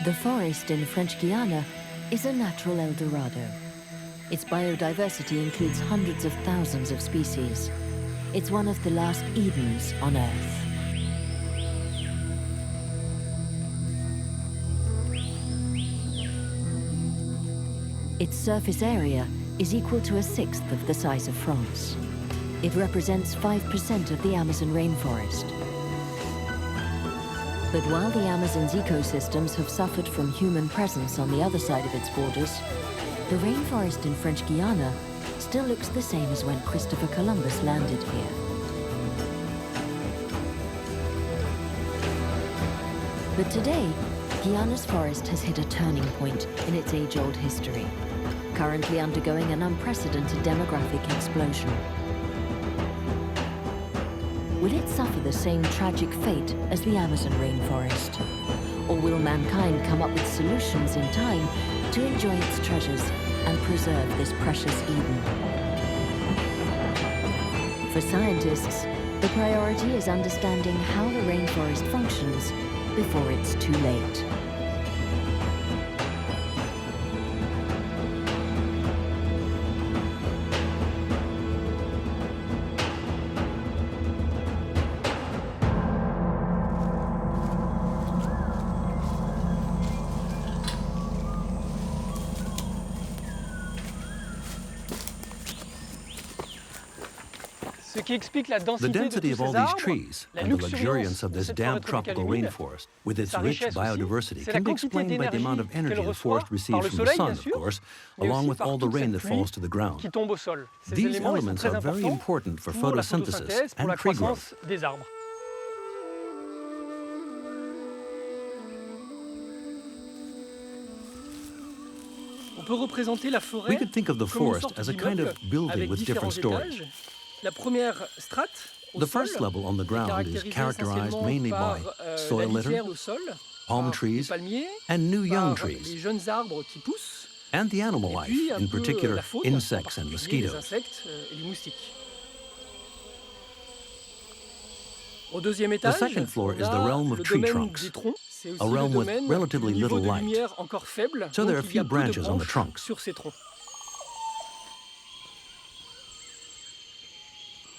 The forest in French Guiana is a natural Eldorado. Its biodiversity includes hundreds of thousands of species. It's one of the last Edens on Earth. Its surface area is equal to a sixth of the size of France. It represents 5% of the Amazon rainforest. But while the Amazon's ecosystems have suffered from human presence on the other side of its borders, the rainforest in French Guiana still looks the same as when Christopher Columbus landed here. But today, Guyana's forest has hit a turning point in its age-old history, currently undergoing an unprecedented demographic explosion. Will it suffer the same tragic fate as the Amazon rainforest? Or will mankind come up with solutions in time to enjoy its treasures and preserve this precious Eden? For scientists, the priority is understanding how the rainforest functions before it's too late. The density of all these trees and the luxuriance of this damp tropical rainforest, with its rich biodiversity, can be explained by the amount of energy the forest receives from the sun, of course, along with all the rain that falls to the ground. These elements are very important for photosynthesis and tree growth. We could think of the forest as a kind of building with different stories. The first level on the ground is characterized mainly by soil litter, palm trees, and new young trees, and the animal life, in particular insects and mosquitoes. The second floor is the realm of tree trunks, a realm with relatively little light, so there are few branches on the trunks.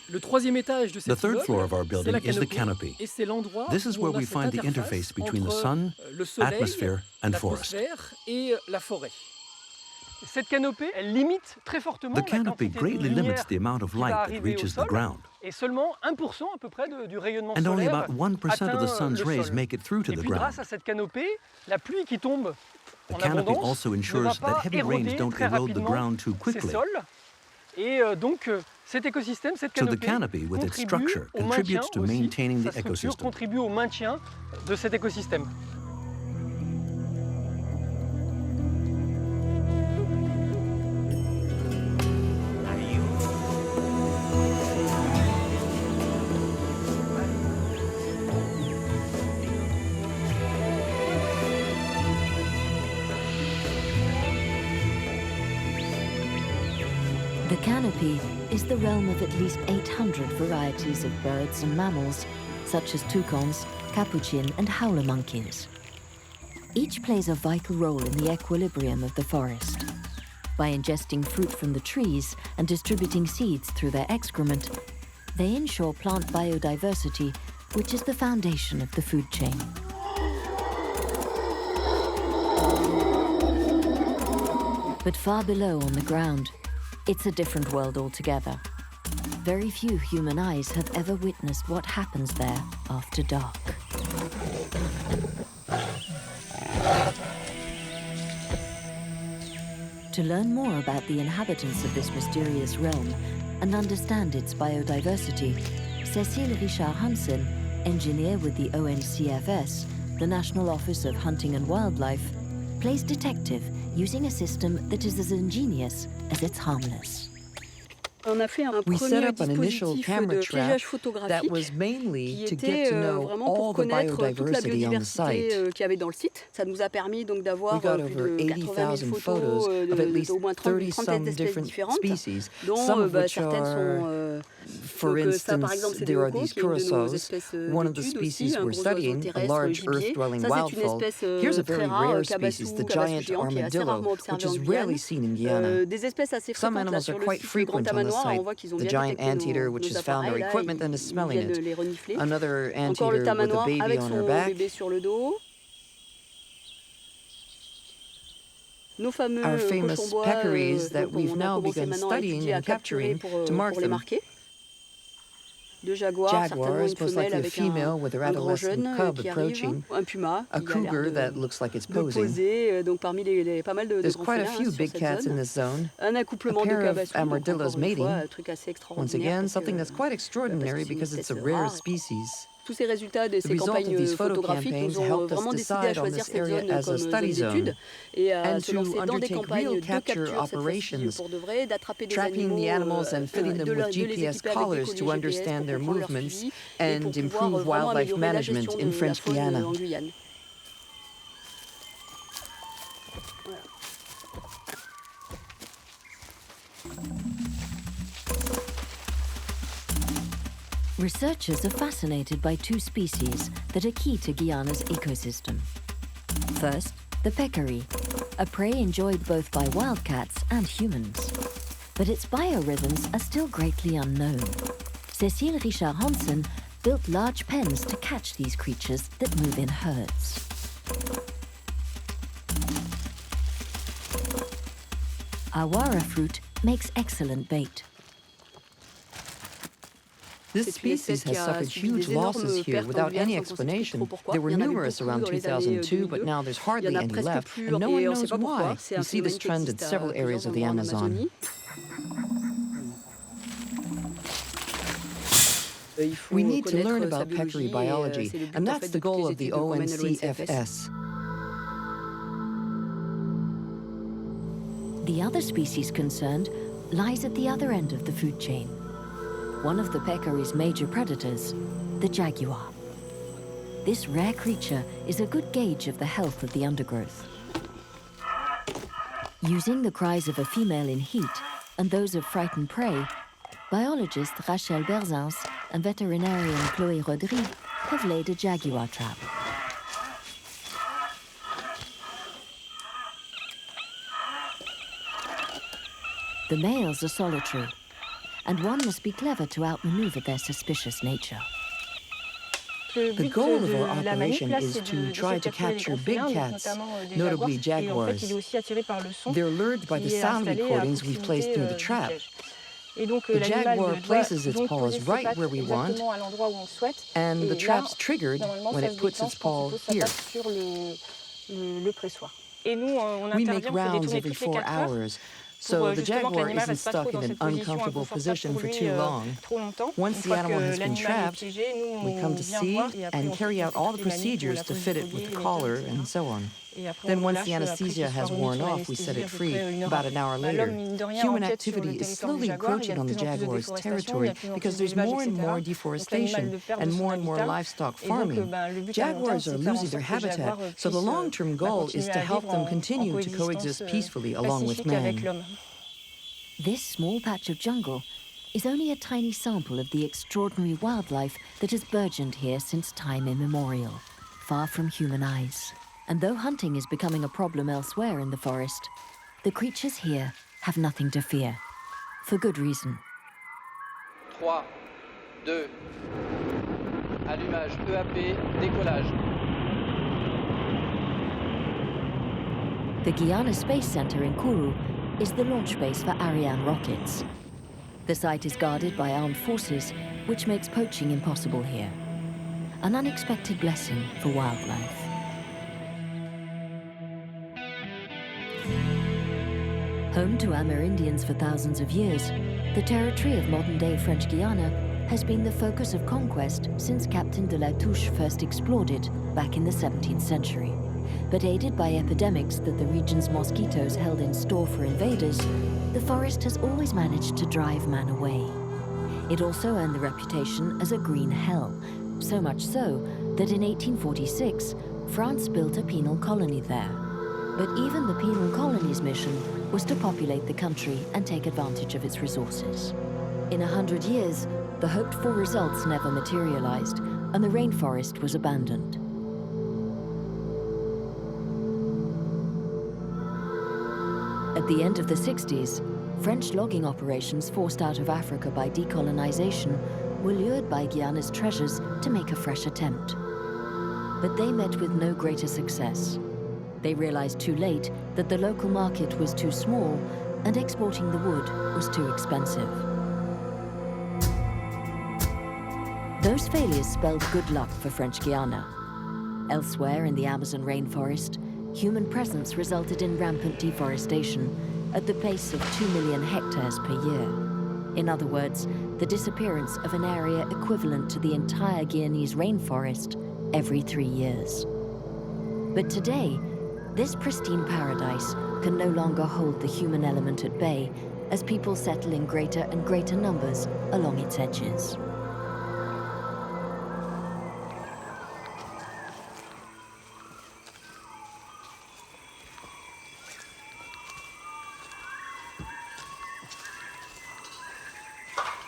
The third floor of our building is the canopy. This is where we find the interface between the sun, atmosphere, and forest. The canopy greatly limits the amount of light that reaches the ground. And only about 1% of the sun's rays make it through to the ground. The canopy also ensures that heavy rains don't erode the ground too quickly. So the canopy, with its structure, contributes to maintaining the ecosystem. The canopy is the realm of at least 800 varieties of birds and mammals, such as toucans, capuchin, and howler monkeys. Each plays a vital role in the equilibrium of the forest. By ingesting fruit from the trees and distributing seeds through their excrement, they ensure plant biodiversity, which is the foundation of the food chain. But far below on the ground, it's a different world altogether. Very few human eyes have ever witnessed what happens there after dark. To learn more about the inhabitants of this mysterious realm and understand its biodiversity, Cécile Richard Hansen, engineer with the ONCFS, the National Office of Hunting and Wildlife, plays detective using a system that is as ingenious as it's harmless. We set up an initial camera trap that was mainly to get to know all the biodiversity on the site. We got over 80,000 photos of at least 30-some different species, some of which are For instance, there are these curassows. One of the species we're studying, a large earth-dwelling wildfowl. Here's a very rare species, the giant armadillo, which is rarely seen in Guyana. Some animals are quite frequent on the site. The giant anteater, which has found their equipment and is smelling it. Another anteater with a baby on her back. Our famous peccaries that we've now begun studying and capturing to mark them. Jaguars, most likely a female with her adolescent cub approaching. A cougar that looks like it's posing. There's quite a few big cats in this zone. A pair of armadillos mating. Once again, something that's quite extraordinary because it's a rare species. The result of these photo campaigns helped us decide on this area as a study zone and to undertake real capture operations, tracking the animals and fitting them with GPS collars to understand their movements and improve wildlife management in French Guiana. Researchers are fascinated by two species that are key to Guyana's ecosystem. First, the peccary, a prey enjoyed both by wildcats and humans. But its biorhythms are still greatly unknown. Cécile Richard-Hansen built large pens to catch these creatures that move in herds. Awara fruit makes excellent bait. This species has suffered huge losses here without any explanation. There were numerous around 2002, but now there's hardly any left, and no one knows why. You see this trend in several areas of the Amazon. We need to learn about peccary biology, and that's the goal of the ONCFS. The other species concerned lies at the other end of the food chain. One of the peccary's major predators, the jaguar. This rare creature is a good gauge of the health of the undergrowth. Using the cries of a female in heat and those of frightened prey, biologist Rachel Berzins and veterinarian Chloé Rodrigue have laid a jaguar trap. The males are solitary, and one must be clever to outmaneuver their suspicious nature. The goal of our operation is to try to capture big cats, notably jaguars. They're lured by the sound recordings we've placed near the trap. The jaguar places its paws right where we want, and the trap's triggered when it puts its paw here. We make rounds every 4 hours, so the jaguar isn't stuck in an uncomfortable position for too long. Once the animal has been trapped, we come to see and carry out all the procedures to fit it with the collar and so on. Then once the anesthesia has worn off, we set it free about an hour later. Human activity is slowly encroaching on the jaguar's territory because there's more and more deforestation and more livestock farming. Jaguars are losing their habitat, so the long-term goal is to help them continue to coexist peacefully along with man. This small patch of jungle is only a tiny sample of the extraordinary wildlife that has burgeoned here since time immemorial, far from human eyes. And though hunting is becoming a problem elsewhere in the forest, the creatures here have nothing to fear, for good reason. 3, 2, allumage, EAP, décollage. The Guyana Space Center in Kourou is the launch base for Ariane rockets. The site is guarded by armed forces, which makes poaching impossible here. An unexpected blessing for wildlife. Home to Amerindians for thousands of years, the territory of modern-day French Guiana has been the focus of conquest since Captain de la Touche first explored it back in the 17th century. But aided by epidemics that the region's mosquitoes held in store for invaders, the forest has always managed to drive man away. It also earned the reputation as a green hell, so much so that in 1846, France built a penal colony there. But even the penal colony's mission was to populate the country and take advantage of its resources. In 100 years, the hoped-for results never materialized, and the rainforest was abandoned. At the end of the 60s, French logging operations forced out of Africa by decolonization were lured by Guyana's treasures to make a fresh attempt. But they met with no greater success. They realized too late that the local market was too small and exporting the wood was too expensive. Those failures spelled good luck for French Guiana. Elsewhere in the Amazon rainforest, human presence resulted in rampant deforestation at the pace of 2 million hectares per year. In other words, the disappearance of an area equivalent to the entire Guianese rainforest every 3 years. But today, this pristine paradise can no longer hold the human element at bay as people settle in greater and greater numbers along its edges.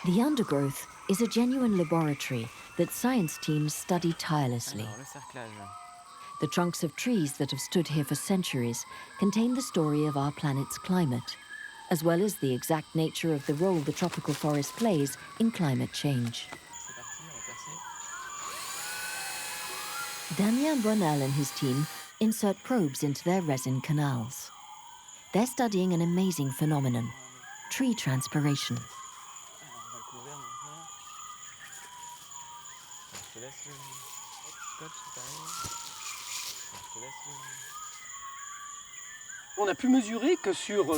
The undergrowth is a genuine laboratory that science teams study tirelessly. The trunks of trees that have stood here for centuries contain the story of our planet's climate, as well as the exact nature of the role the tropical forest plays in climate change. Damien Bonal and his team insert probes into their resin canals. They're studying an amazing phenomenon, tree transpiration.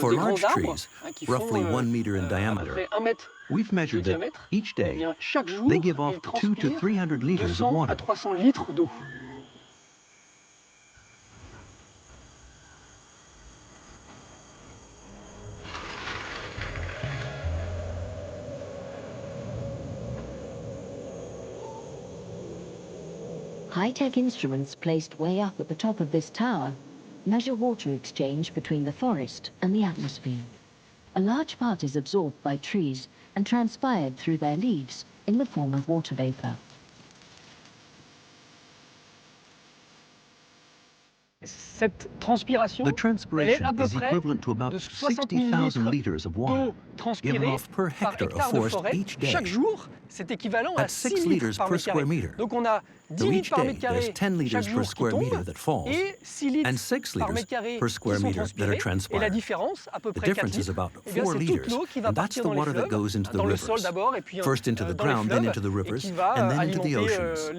For large trees, roughly 1 meter in diameter, we've measured that each day they give off 200 to 300 liters of water. High-tech instruments placed way up at the top of this tower measure water exchange between the forest and the atmosphere. A large part is absorbed by trees and transpired through their leaves in the form of water vapor. The transpiration is equivalent to about 60,000 liters of water given off per hectare of forest each day. That's 6 liters per square meter. So each day there's 10 liters per square meter that falls and 6 liters per square meter that are transpired. The difference is about 4 liters, and that's the water that goes into the rivers. First into the ground, then into the rivers, and then into the oceans.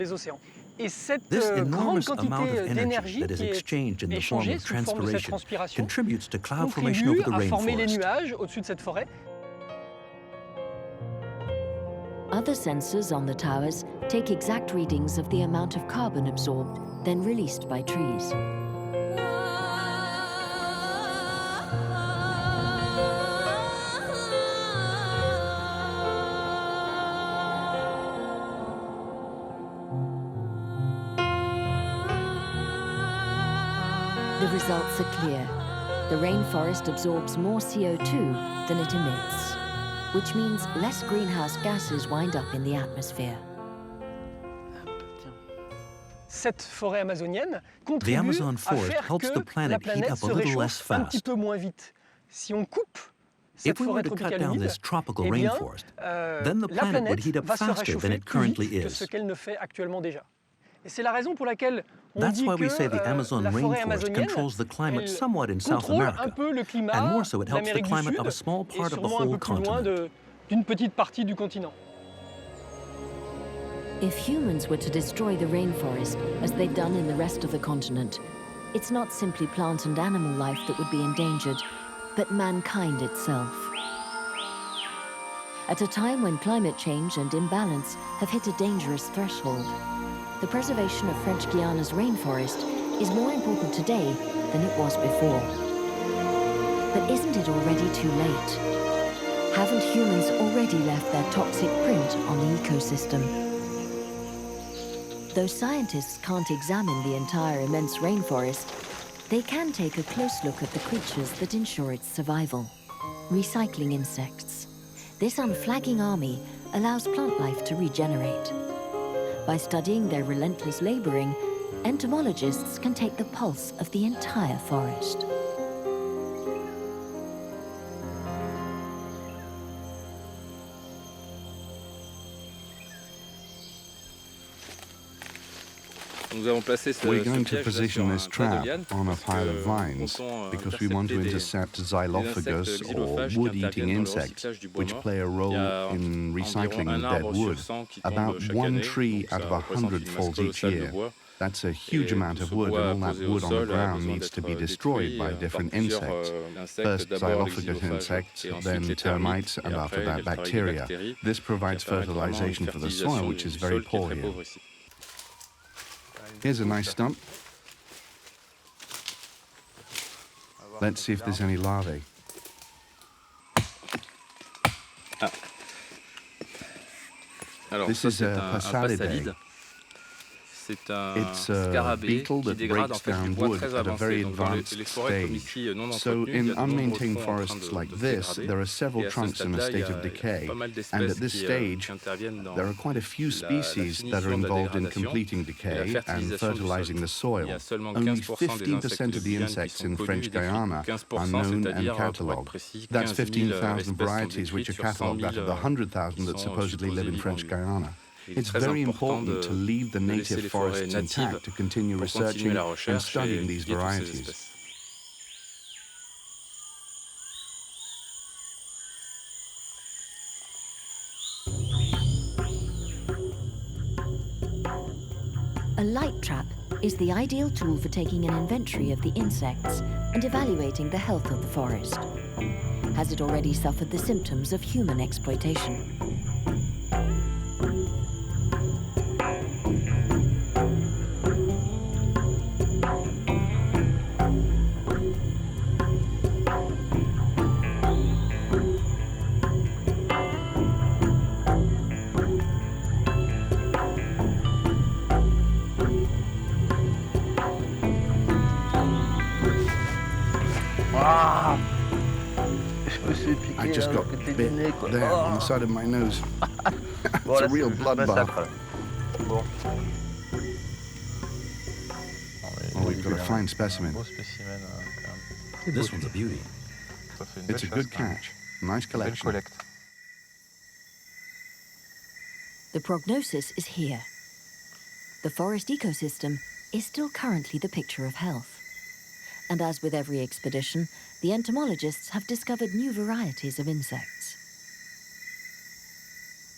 This enormous amount of energy that is exchanged in the form of transpiration contributes to cloud formation over the rainforest. Other sensors on the towers take exact readings of the amount of carbon absorbed, then released by trees. The results are clear. The rainforest absorbs more CO2 than it emits, which means less greenhouse gases wind up in the atmosphere. The Amazon forest helps the planet heat up a little less fast. If we were to cut down this tropical rainforest, then the planet would heat up faster than it currently is. That's why we say the Amazon rainforest controls the climate somewhat in South America, and more so it helps the climate of a small part of the whole continent. If humans were to destroy the rainforest, as they've done in the rest of the continent, it's not simply plant and animal life that would be endangered, but mankind itself. At a time when climate change and imbalance have hit a dangerous threshold, the preservation of French Guiana's rainforest is more important today than it was before. But isn't it already too late? Haven't humans already left their toxic print on the ecosystem? Though scientists can't examine the entire immense rainforest, they can take a close look at the creatures that ensure its survival. Recycling insects. This unflagging army allows plant life to regenerate. By studying their relentless laboring, entomologists can take the pulse of the entire forest. We're going to position this trap on a pile of vines because we want to intercept xylophagus or wood-eating insects which play a role in recycling dead wood. About 1 tree out of 100 falls each year. That's a huge amount of wood, and all that wood on the ground needs to be destroyed by different insects. First xylophagus insects, then termites, and after that bacteria. This provides fertilization for the soil, which is very poor here. Here's a nice stump. Let's see if there's any larvae. This is a Passalidae. It's a beetle that breaks down wood at a very advanced stage. So in unmaintained forests like this, there are several trunks in a state of decay, and at this stage, there are quite a few species that are involved in completing decay and fertilizing the soil. Only 15% of the insects in French Guyana are known and catalogued. That's 15,000 varieties which are catalogued out of the 100,000 that supposedly live in French Guyana. It's very important to leave the native forests intact to continue researching and studying these varieties. A light trap is the ideal tool for taking an inventory of the insects and evaluating the health of the forest. Has it already suffered the symptoms of human exploitation? I just got bit there on the side of my nose. It's a real bloodbath. Oh, we've got a fine specimen. This one's a beauty. It's a good catch. Nice collection. The prognosis is here. The forest ecosystem is still currently the picture of health. And as with every expedition, the entomologists have discovered new varieties of insects.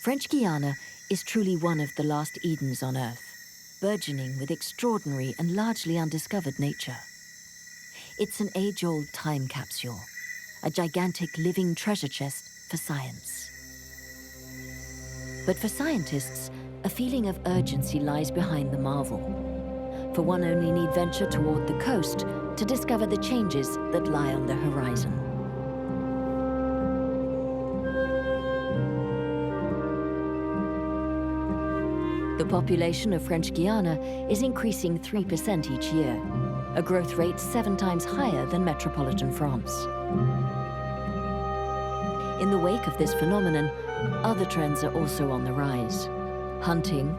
French Guiana is truly one of the last Edens on Earth, burgeoning with extraordinary and largely undiscovered nature. It's an age-old time capsule, a gigantic living treasure chest for science. But for scientists, a feeling of urgency lies behind the marvel. For one only need venture toward the coast to discover the changes that lie on the horizon. The population of French Guiana is increasing 3% each year, a growth rate 7 times higher than metropolitan France. In the wake of this phenomenon, other trends are also on the rise. Hunting,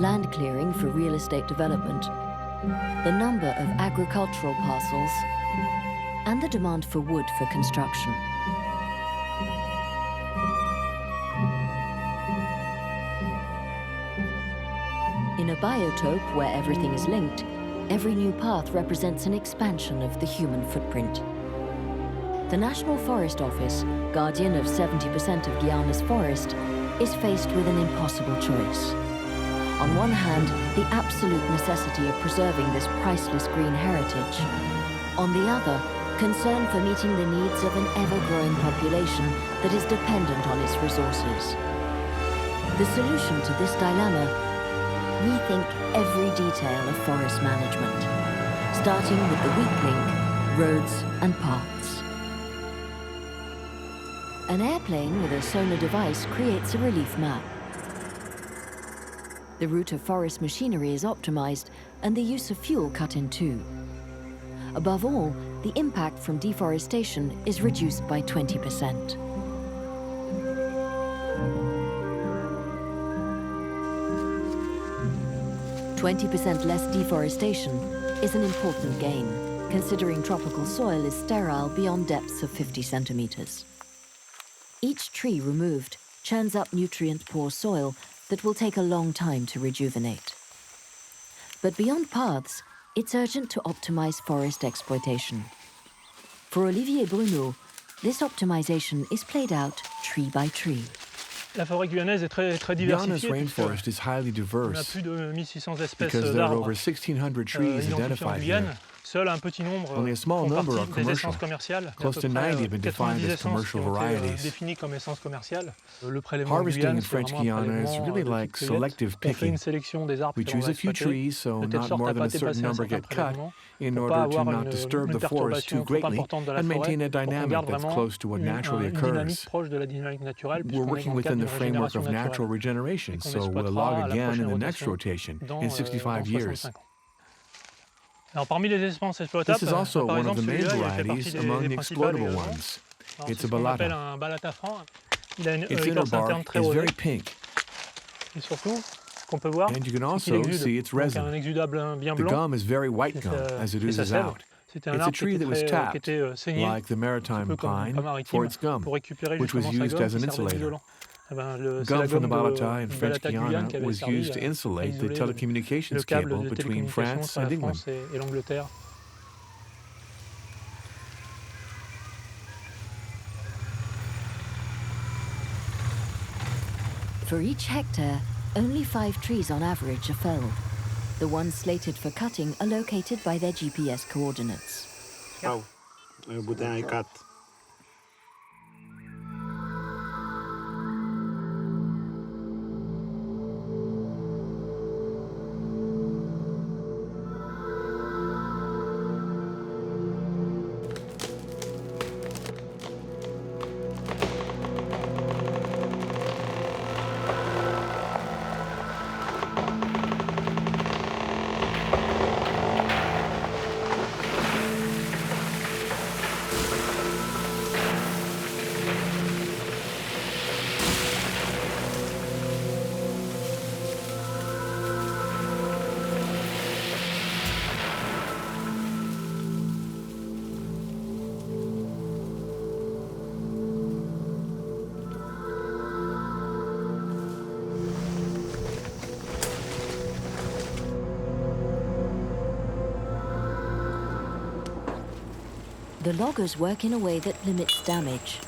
land clearing for real estate development, the number of agricultural parcels, and the demand for wood for construction. In a biotope where everything is linked, every new path represents an expansion of the human footprint. The National Forest Office, guardian of 70% of Guyana's forest, is faced with an impossible choice. On one hand, the absolute necessity of preserving this priceless green heritage. On the other, concern for meeting the needs of an ever-growing population that is dependent on its resources. The solution to this dilemma: rethink every detail of forest management, starting with the weak link, roads and paths. An airplane with a sonar device creates a relief map. The route of forest machinery is optimized and the use of fuel cut in two. Above all, the impact from deforestation is reduced by 20%. 20% less deforestation is an important gain, considering tropical soil is sterile beyond depths of 50 centimeters. Each tree removed churns up nutrient-poor soil that will take a long time to rejuvenate. But beyond paths, it's urgent to optimize forest exploitation. For Olivier Bruno, this optimization is played out tree by tree. Guyana's rainforest is highly diverse because there are over 1,600 trees identified here. Only a small number are commercial. Close to 90 have been defined as commercial varieties. Harvesting in French Guiana is really like selective picking. We choose a few trees so not more than a certain number get cut in order to not disturb the forest too greatly and maintain a dynamic that's close to what naturally occurs. We're working within the framework of natural regeneration, so we'll log again in the next rotation in 65 years. This is also one of the main varieties among the exploitable ones. It's a balata. Its inner bark is very pink. And you can also see its resin. The gum is very white gum as it oozes out. It's a tree that was tapped, like the maritime pine, for its gum, which was used as an insulator. Gum from the balata in French Guiana was used to insulate the telecommunications cable between France and England. For each hectare, only 5 trees on average are felled. The ones slated for cutting are located by their GPS coordinates. The loggers work in a way that limits damage.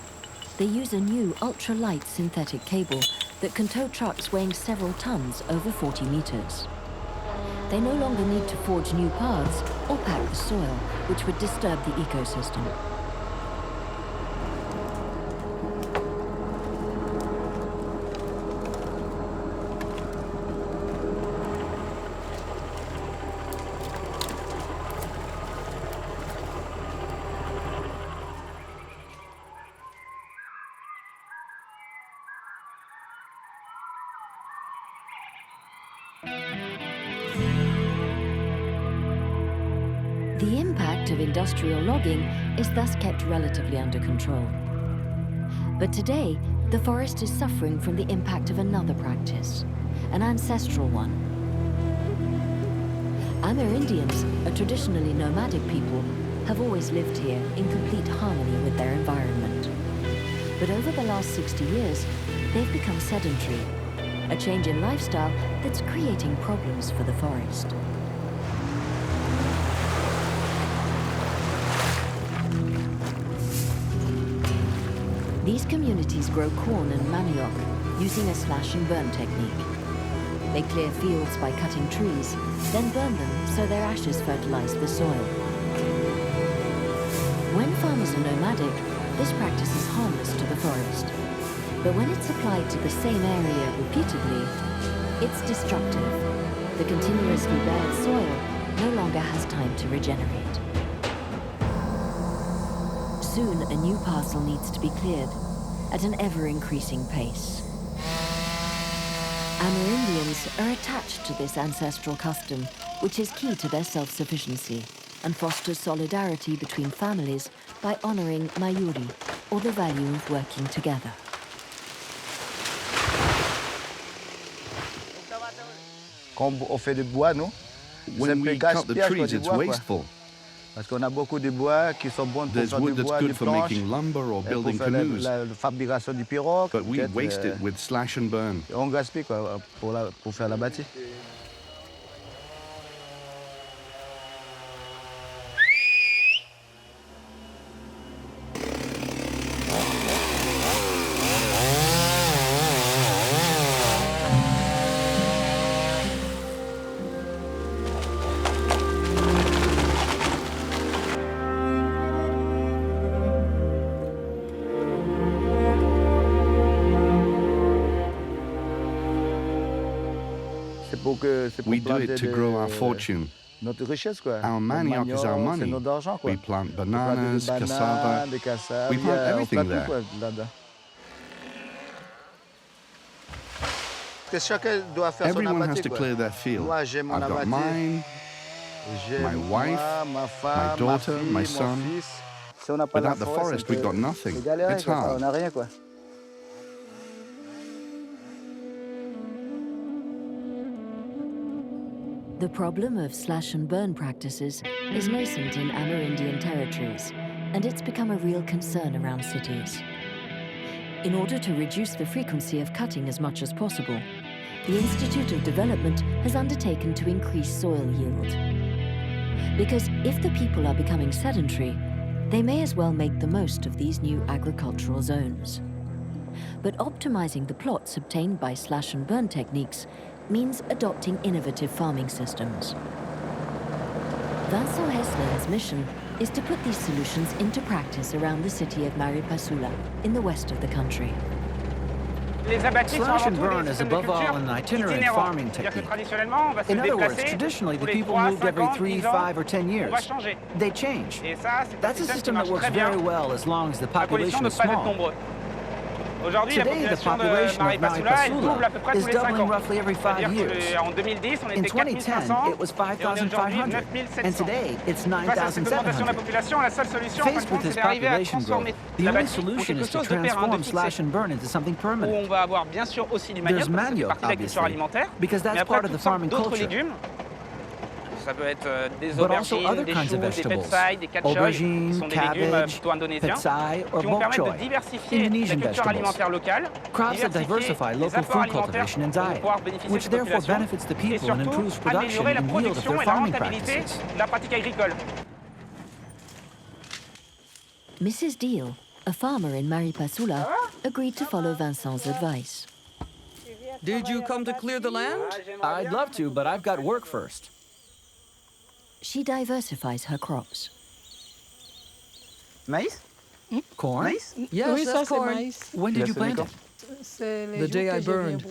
They use a new ultra-light synthetic cable that can tow trucks weighing several tons over 40 meters. They no longer need to forge new paths or pack the soil, which would disturb the ecosystem. The impact of industrial logging is thus kept relatively under control. But today, the forest is suffering from the impact of another practice, an ancestral one. Amerindians, a traditionally nomadic people, have always lived here in complete harmony with their environment. But over the last 60 years, they've become sedentary, a change in lifestyle that's creating problems for the forest. These communities grow corn and manioc using a slash and burn technique. They clear fields by cutting trees, then burn them so their ashes fertilize the soil. When farmers are nomadic, this practice is harmless to the forest. But when it's applied to the same area repeatedly, it's destructive. The continuously bared soil no longer has time to regenerate. Soon, a new parcel needs to be cleared at an ever-increasing pace. Amerindians are attached to this ancestral custom, which is key to their self-sufficiency and fosters solidarity between families by honoring mayuri, or the value of working together. quand on fait du bois, nous, when we cut the trees, it's wasteful. Parce qu'on a beaucoup de bois qui sont bons pour There's faire wood du that's bois, good des for planches, making lumber or pour building faire canoes, la fabrication du pirogue. but we waste it with slash and burn. On gaspille quoi, pour faire la bâtie. We do it to grow our fortune. Notre richesse, quoi. Our manioc is our money. C'est notre argent, quoi. We plant bananas, cassava. Des cassaves, We plant everything there. Quoi, là-dedans. Chacun doit faire son Everyone has abatis, to quoi. clear their field. Moi, j'ai mon I've got abatis. mine, my wife, ma femme, my daughter, ma fille, my mon son. fils. Si on n'a pas Without the forest, we've got nothing. c'est galéré, It's quoi. hard. On n'a rien, quoi. The problem of slash and burn practices is nascent in Amerindian territories, and it's become a real concern around cities. In order to reduce the frequency of cutting as much as possible, the Institute of Development has undertaken to increase soil yield. Because if the people are becoming sedentary, they may as well make the most of these new agricultural zones. But optimizing the plots obtained by slash and burn techniques means adopting innovative farming systems. Vincent Heslin's mission is to put these solutions into practice around the city of Maripasula in the west of the country. Slash and burn is above all an itinerant farming technique. In other words, traditionally the people moved every 3, 5, or 10 years. They change. That's a system that works very well as long as the population is small. Today, the population of Maripasula is doubling roughly every 5 years. In 2010, it was 5,500, and today, it's 9,700. Faced with this population growth, the only solution is to transform slash and burn into something permanent. There's manioc, obviously, because that's part of the farming culture. But also other kinds of vegetables, aubergine, cabbage, petsai, or bok choy, Indonesian vegetables. Crops that diversify local food cultivation and diet, which therefore benefits the people and improves production and yield of their farming practices. Mrs. Deal, a farmer in Maripasula, agreed to follow Vincent's advice. Did you come to clear the land? I'd love to, but I've got work first. She diversifies her crops. Maïs? Corn? Maïs? Yes, that's corn. When did you plant it? The day I burned.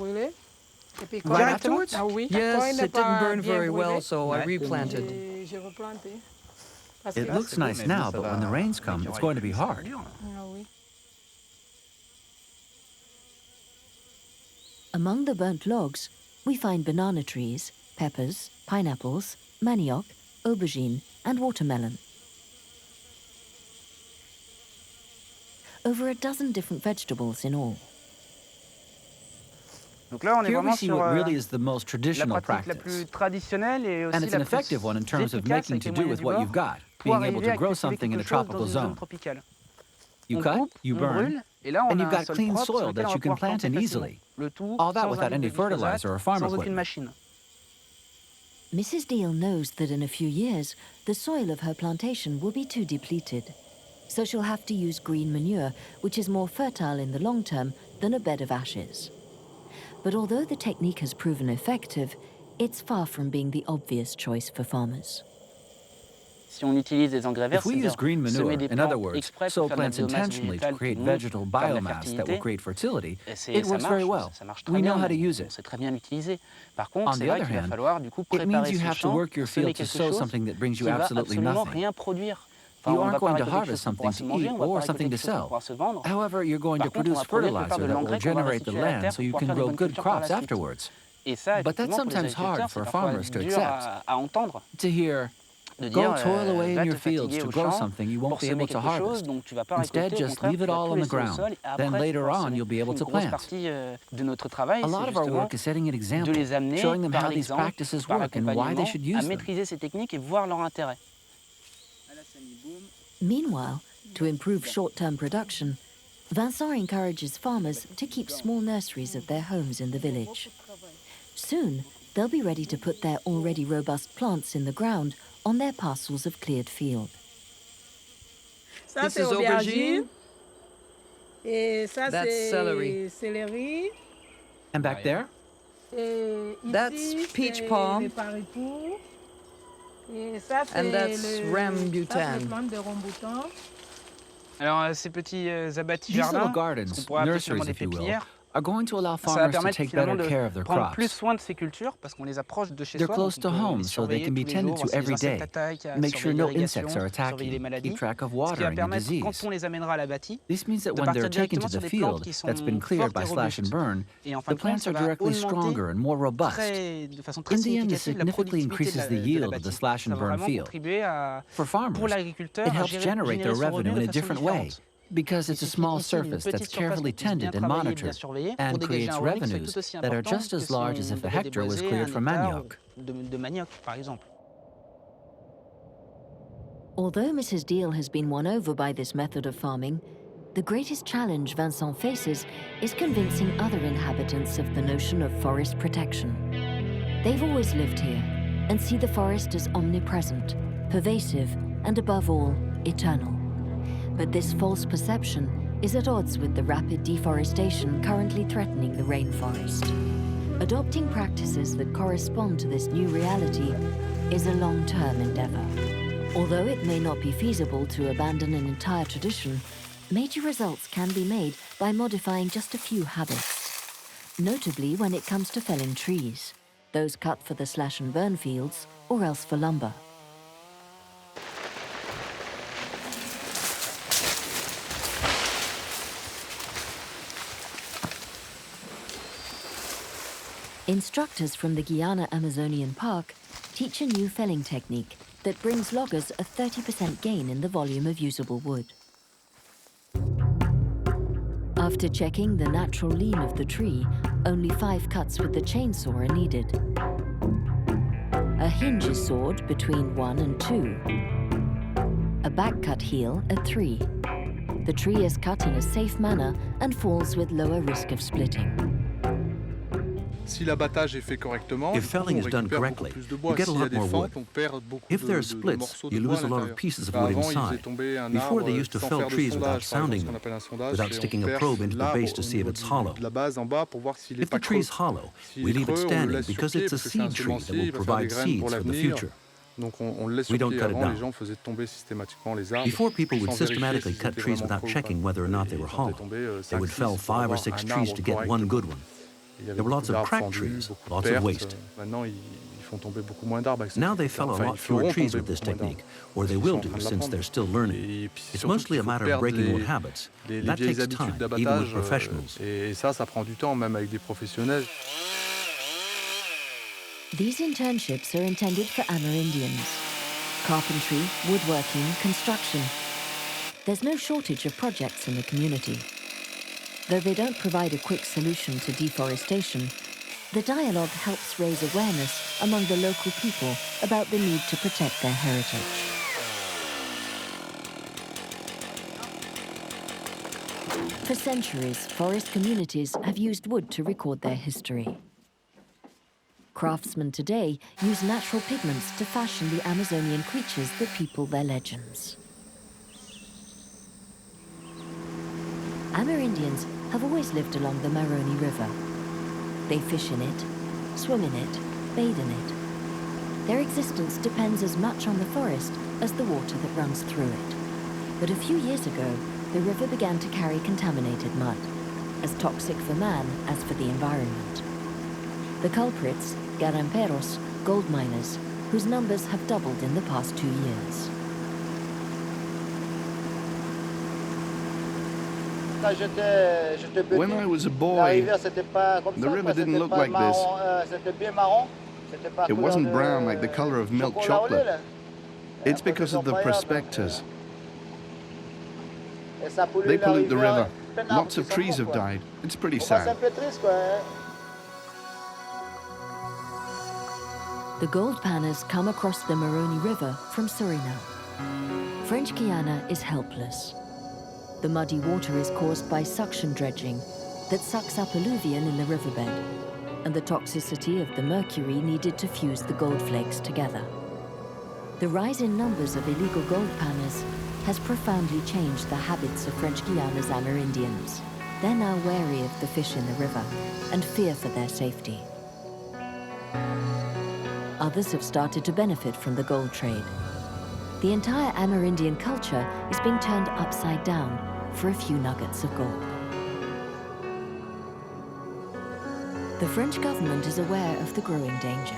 Right afterwards? Yes, it didn't burn very well, so I replanted. It looks nice now, but when the rains come, it's going to be hard. Among the burnt logs, we find banana trees, peppers, pineapples, manioc, aubergine, and watermelon. Over a dozen different vegetables in all. Here we see what really is the most traditional practice. And it's an effective one in terms of making to do with what you've got, being able to grow something in a tropical zone. You cut, you burn, and you've got clean soil that you can plant in easily. All that without any fertilizer or farm equipment. Mrs. Deal knows that in a few years, the soil of her plantation will be too depleted. So she'll have to use green manure, which is more fertile in the long term than a bed of ashes. But although the technique has proven effective, it's far from being the obvious choice for farmers. If we use green manure, in other words, sow plants intentionally to create vegetable biomass that will create fertility, it works very well. We know how to use it. On the other hand, it means you have to work your field to sow something that brings you absolutely nothing. You aren't going to harvest something to eat or something to sell. However, you're going to produce fertilizer that will regenerate the land so you can grow good crops afterwards. But that's sometimes hard for farmers to accept. To hear, Go toil away in your fields to grow something you won't be able to harvest. Instead, just leave it all on the ground. Then later on, you'll be able to plant. A lot of our work is setting an example, showing them how these practices work and why they should use them. Meanwhile, to improve short-term production, Vincent encourages farmers to keep small nurseries at their homes in the village. Soon, they'll be ready to put their already robust plants in the ground on their parcels of cleared field. This is aubergine. That's celery. And back there? That's peach palm. And that's rambutan. These little gardens, nurseries if you will, are going to allow farmers to take better care of their crops. They're close to home, so they can be tended to every day, make sure no insects are attacking, keep track of watering and disease. This means that when they're taken to the field that's been cleared by slash and burn, the plants are directly stronger and more robust. In the end, this significantly increases the yield of the slash and burn field. For farmers, it helps generate their revenue in a different way, because it's a small surface that's carefully tended and monitored, and creates revenues that are just as large as if a hectare was cleared for manioc. Although Mrs. Deal has been won over by this method of farming, the greatest challenge Vincent faces is convincing other inhabitants of the notion of forest protection. They've always lived here and see the forest as omnipresent, pervasive, and above all, eternal. But this false perception is at odds with the rapid deforestation currently threatening the rainforest. Adopting practices that correspond to this new reality is a long-term endeavor. Although it may not be feasible to abandon an entire tradition, major results can be made by modifying just a few habits. Notably when it comes to felling trees, those cut for the slash and burn fields or else for lumber. Instructors from the Guyana Amazonian Park teach a new felling technique that brings loggers a 30% gain in the volume of usable wood. After checking the natural lean of the tree, only 5 cuts with the chainsaw are needed. A hinge is sawed between 1 and 2. A back cut heel at 3. The tree is cut in a safe manner and falls with lower risk of splitting. If felling is done correctly, you get a lot more wood. If there are splits, you lose a lot of pieces of wood inside. Before, they used to fell trees without sounding them, without sticking a probe into the base to see if it's hollow. If the tree's hollow, we leave it standing because it's a seed tree that will provide seeds for the future. We don't cut it down. Before, people would systematically cut trees without checking whether or not they were hollow. They would fell 5 or 6 trees to get one good one. There were lots of cracked trees, lots of waste. Now they fell a lot fewer trees with this technique, or they will do since they're still learning. It's mostly a matter of breaking old habits. That takes time, even with professionals. These internships are intended for Amerindians. Carpentry, woodworking, construction. There's no shortage of projects in the community. Though they don't provide a quick solution to deforestation, the dialogue helps raise awareness among the local people about the need to protect their heritage. For centuries, forest communities have used wood to record their history. Craftsmen today use natural pigments to fashion the Amazonian creatures that people their legends. Amerindians have always lived along the Maroni River. They fish in it, swim in it, bathe in it. Their existence depends as much on the forest as the water that runs through it. But a few years ago, the river began to carry contaminated mud, as toxic for man as for the environment. The culprits, garamperos, gold miners, whose numbers have doubled in the past 2 years. When I was a boy, the river didn't look like this. It wasn't brown like the color of milk chocolate. It's because of the prospectors. They pollute the river. Lots of trees have died. It's pretty sad. The gold panners come across the Moroni River from Suriname. French Guiana is helpless. The muddy water is caused by suction dredging that sucks up alluvion in the riverbed, and the toxicity of the mercury needed to fuse the gold flakes together. The rise in numbers of illegal gold panners has profoundly changed the habits of French Guiana's Amerindians. They're now wary of the fish in the river and fear for their safety. Others have started to benefit from the gold trade. The entire Amerindian culture is being turned upside down for a few nuggets of gold. The French government is aware of the growing danger.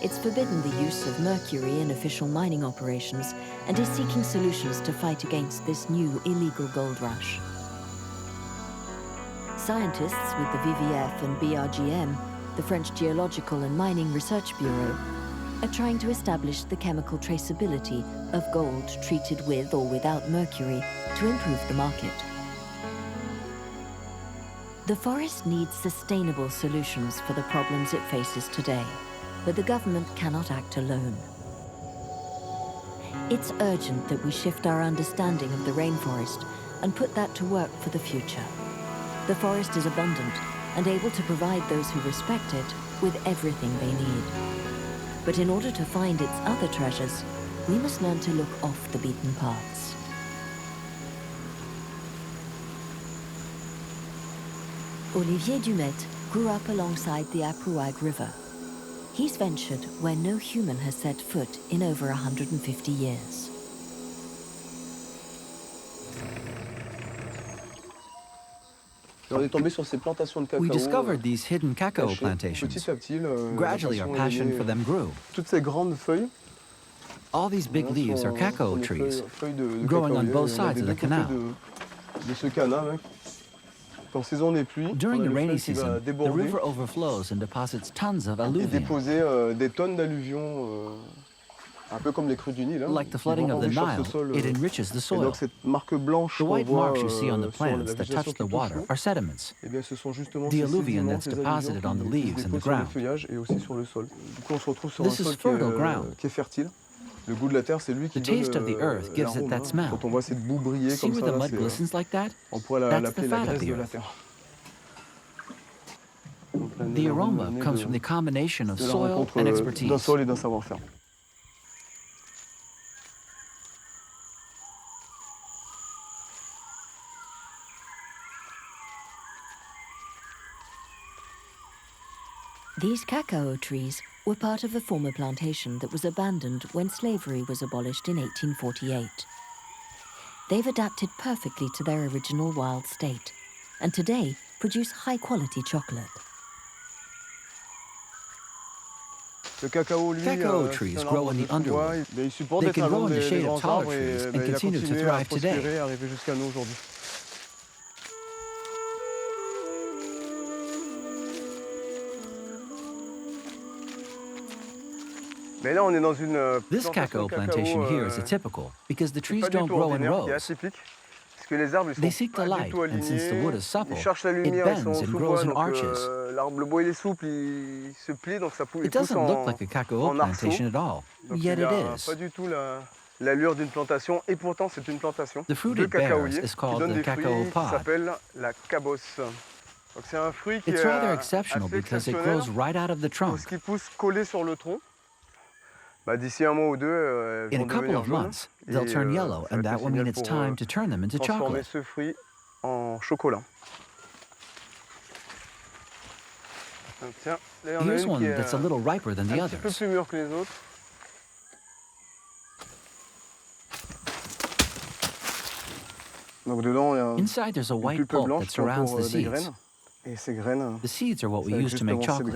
It's forbidden the use of mercury in official mining operations and is seeking solutions to fight against this new illegal gold rush. Scientists with the WWF and BRGM, the French Geological and Mining Research Bureau, are trying to establish the chemical traceability of gold treated with or without mercury to improve the market. The forest needs sustainable solutions for the problems it faces today, but the government cannot act alone. It's urgent that we shift our understanding of the rainforest and put that to work for the future. The forest is abundant and able to provide those who respect it with everything they need. But in order to find its other treasures, we must learn to look off the beaten paths. Olivier Dumet grew up alongside the Aprouag River. He's ventured where no human has set foot in over 150 years. We discovered these hidden cacao plantations. Gradually, our passion for them grew. All these big leaves are cacao trees, growing on both sides of the canal. During the rainy season, the river overflows and deposits tons of alluvium. Like the flooding of the Nile, it enriches the soil. The white marks you see on the plants that touch the water are sediments, the alluvium that's deposited on the leaves and the ground. This is fertile ground. The taste of the earth gives it that smell. See where the mud glistens like that? That's the fat of the earth. The aroma comes from the combination of soil and expertise. These cacao trees were part of a former plantation that was abandoned when slavery was abolished in 1848. They've adapted perfectly to their original wild state, and today produce high-quality chocolate. Cacao trees grow in the underwood. They can grow in the shade of taller trees and continue to thrive today. This cacao plantation here is atypical because the trees don't grow in rows. They seek the light, and since the wood is supple, it bends and grows in arches. It doesn't look like a cacao plantation at all, yet it is. The fruit it bears is called the cacao pod. It's rather exceptional because it grows right out of the trunk. In a couple of months, they'll turn yellow, and that will mean it's time to turn them into chocolate. Here's one that's a little riper than the others. Inside there's a white pulp that surrounds the seeds. The seeds are what we use to make chocolate.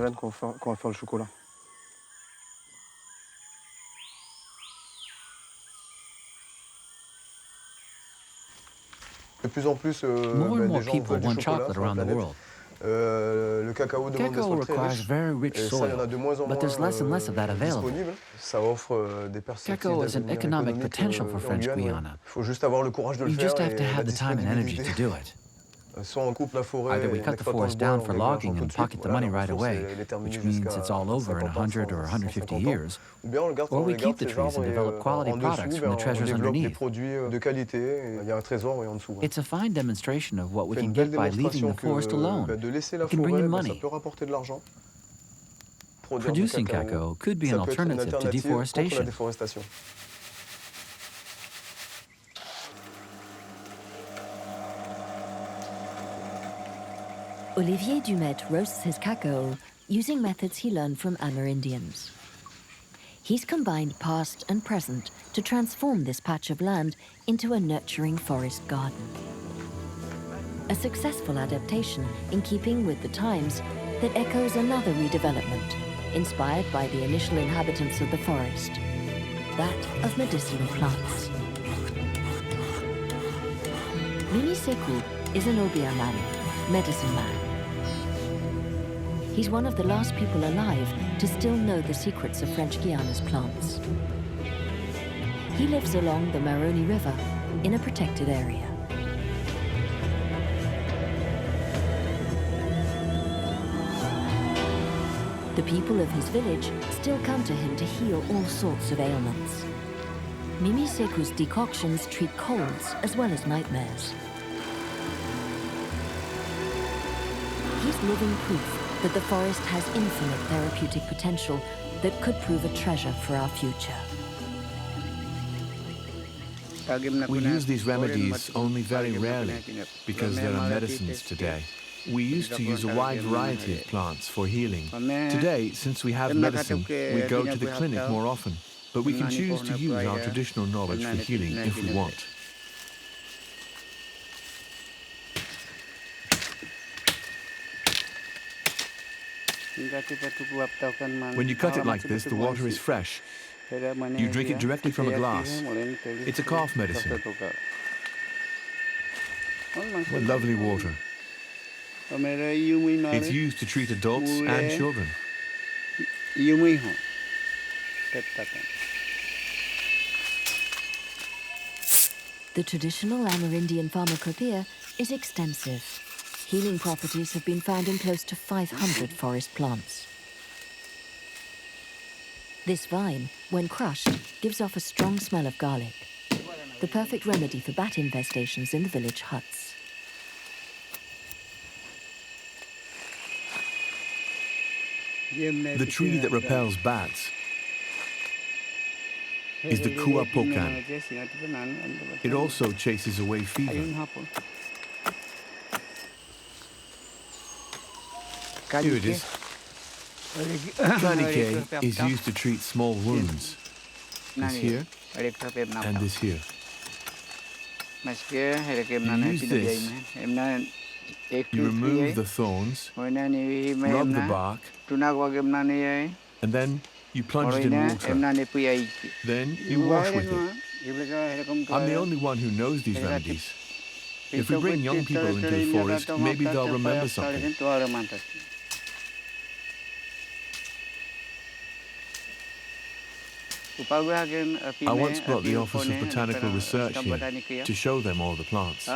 More and more people want chocolate around the world. Cacao requires very rich soil, but there's less and less of that available. Cacao is an economic potential for French Guiana. You just have to have the time and energy to do it. Either we cut the forest down for logging and pocket the money right away, which means it's all over in 100 or 150 years, or we keep the trees and develop quality products from the treasures underneath. It's a fine demonstration of what we can get by leaving the forest alone. It can bring in money. Producing cacao could be an alternative to deforestation. Olivier Dumet roasts his cacao using methods he learned from Amerindians. He's combined past and present to transform this patch of land into a nurturing forest garden. A successful adaptation in keeping with the times that echoes another redevelopment, inspired by the initial inhabitants of the forest, that of medicinal plants. Mimi Sekou is an Obia man, medicine man. He's one of the last people alive to still know the secrets of French Guiana's plants. He lives along the Maroni River in a protected area. The people of his village still come to him to heal all sorts of ailments. Mimi Sekou's decoctions treat colds as well as nightmares. He's living proof that the forest has infinite therapeutic potential that could prove a treasure for our future. We use these remedies only very rarely because there are medicines today. We used to use a wide variety of plants for healing. Today, since we have medicine, we go to the clinic more often, but we can choose to use our traditional knowledge for healing if we want. When you cut it like this, the water is fresh. You drink it directly from a glass. It's a cough medicine. What lovely water. It's used to treat adults and children. The traditional Amerindian pharmacopoeia is extensive. Healing properties have been found in close to 500 forest plants. This vine, when crushed, gives off a strong smell of garlic, the perfect remedy for bat infestations in the village huts. The tree that repels bats is the kua pokan. It also chases away fever. Here it is. Kanike is used to treat small wounds. This here and this here. You use this. You remove the thorns, rub the bark, and then you plunge it in water. Then you wash with it. I'm the only one who knows these remedies. If we bring young people into the forest, maybe they'll remember something. I once brought the Office of Botanical Research here to show them all the plants.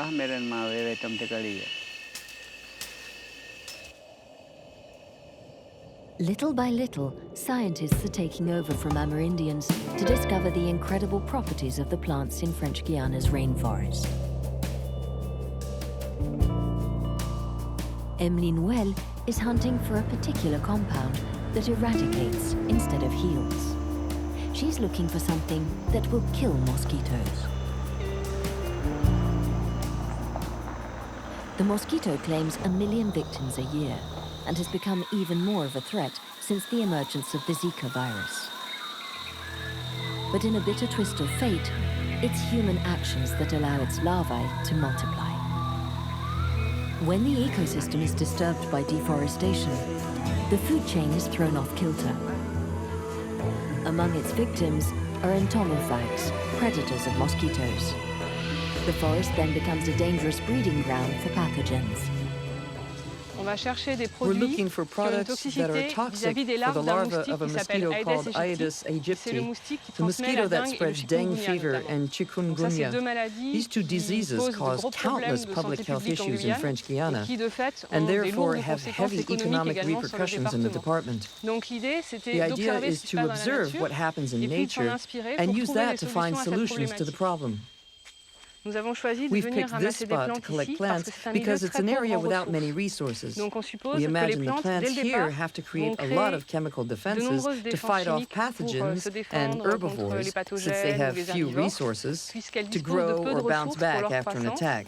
Little by little, scientists are taking over from Amerindians to discover the incredible properties of the plants in French Guiana's rainforest. Emeline Well is hunting for a particular compound that eradicates instead of heals. She's looking for something that will kill mosquitoes. The mosquito claims 1 million victims a year and has become even more of a threat since the emergence of the Zika virus. But in a bitter twist of fate, it's human actions that allow its larvae to multiply. When the ecosystem is disturbed by deforestation, the food chain is thrown off kilter. Among its victims are entomophags, predators of mosquitoes. The forest then becomes a dangerous breeding ground for pathogens. We're looking for products that are toxic for the larvae of a mosquito called Aedes aegypti, the mosquito that spreads dengue fever and chikungunya. These two diseases cause countless public health issues in French Guiana, and therefore have heavy economic repercussions in the department. The idea is to observe what happens in nature and use that to find solutions to the problem. We've picked this spot to collect plants because it's an area without many resources. We imagine the plants here have to create a lot of chemical defenses to fight off pathogens and herbivores, since they have few resources, to grow or bounce back after an attack.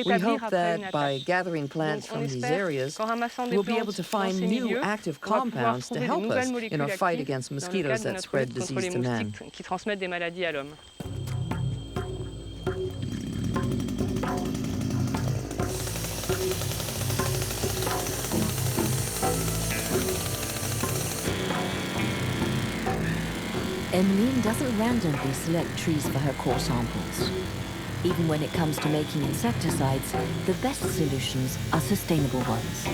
We hope that by gathering plants from these areas, we'll be able to find new active compounds to help us in our fight against mosquitoes that spread disease to man. Emmeline doesn't randomly select trees for her core samples. Even when it comes to making insecticides, the best solutions are sustainable ones.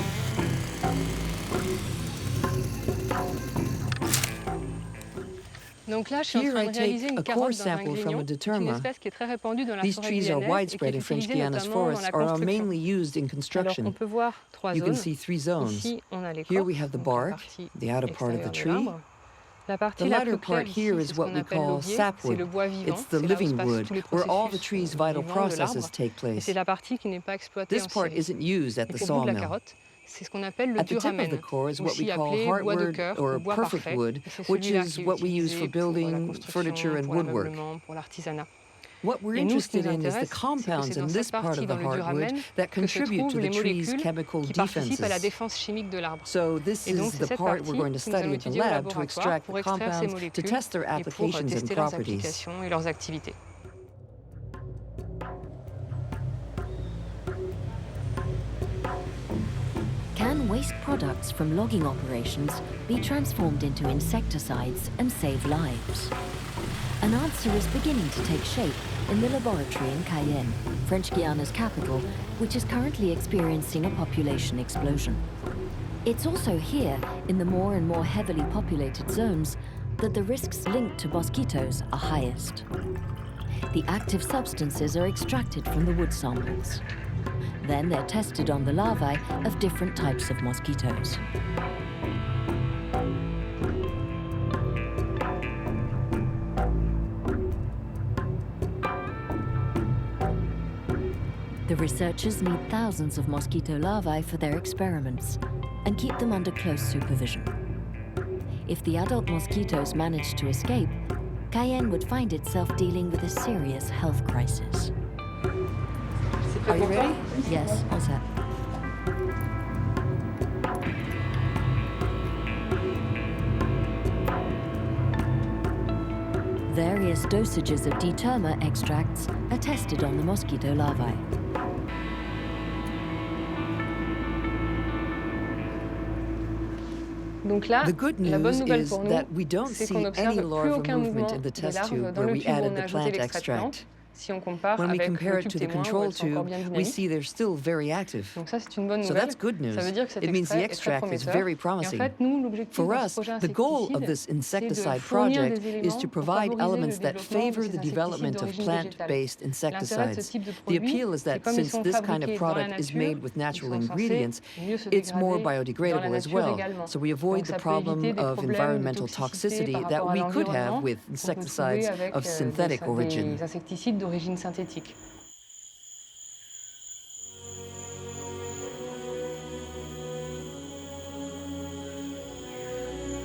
Here I take a core sample from a determa. These trees are widespread in French Guiana's forests and are mainly used in construction. You can see three zones. Here we have the bark, the outer part of the tree. The lighter part here is what we call sapwood. It's the living wood, where all the tree's vital processes take place. This part isn't used at the sawmill. At the tip of the core is what we call heartwood or perfect wood, which is what we use for building, furniture, and woodwork. What we're interested in is the compounds in this part of the heartwood that contribute to the tree's chemical defenses. So this is the part we're going to study at the lab to extract the compounds to test their applications and properties. Can waste products from logging operations be transformed into insecticides and save lives? An answer is beginning to take shape in the laboratory in Guyane, French Guiana's capital, which is currently experiencing a population explosion. It's also here, in the more and more heavily populated zones, that the risks linked to mosquitoes are highest. The active substances are extracted from the wood samples. Then they're tested on the larvae of different types of mosquitoes. The researchers need thousands of mosquito larvae for their experiments and keep them under close supervision. If the adult mosquitoes manage to escape, Guyane would find itself dealing with a serious health crisis. Are you ready? Yes, all set. Various dosages of determa extracts are tested on the mosquito larvae. The good news is that we don't see any larva movement in the test tube where we added the plant extract. When we compare it to the control tube, we see they're still very active. So that's good news. It means the extract is very promising. For us, the goal of this insecticide project is to provide elements that favor the development of plant-based insecticides. The appeal is that since this kind of product is made with natural ingredients, it's more biodegradable as well. So we avoid the problem of environmental toxicity that we could have with insecticides of synthetic origin. D'origine synthétique.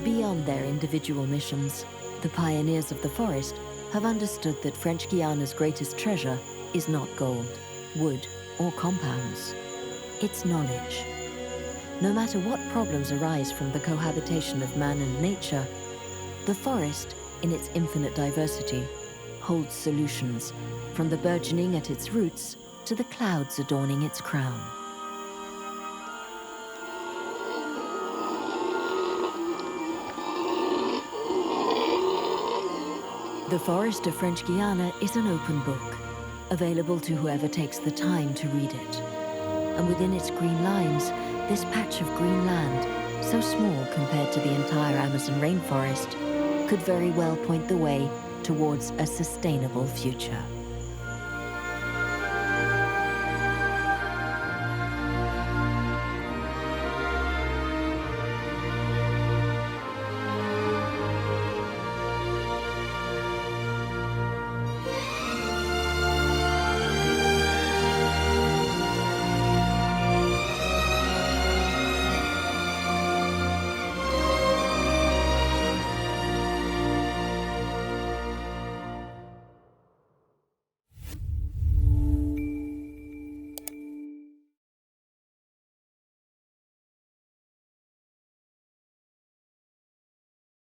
Beyond their individual missions, the pioneers of the forest have understood that French Guiana's greatest treasure is not gold, wood, or compounds. It's knowledge. No matter what problems arise from the cohabitation of man and nature, the forest, in its infinite diversity, holds solutions, from the burgeoning at its roots to the clouds adorning its crown. The Forest of French Guiana is an open book, available to whoever takes the time to read it. And within its green lines, This patch of green land, so small compared to the entire Amazon rainforest, could very well point the way towards a sustainable future.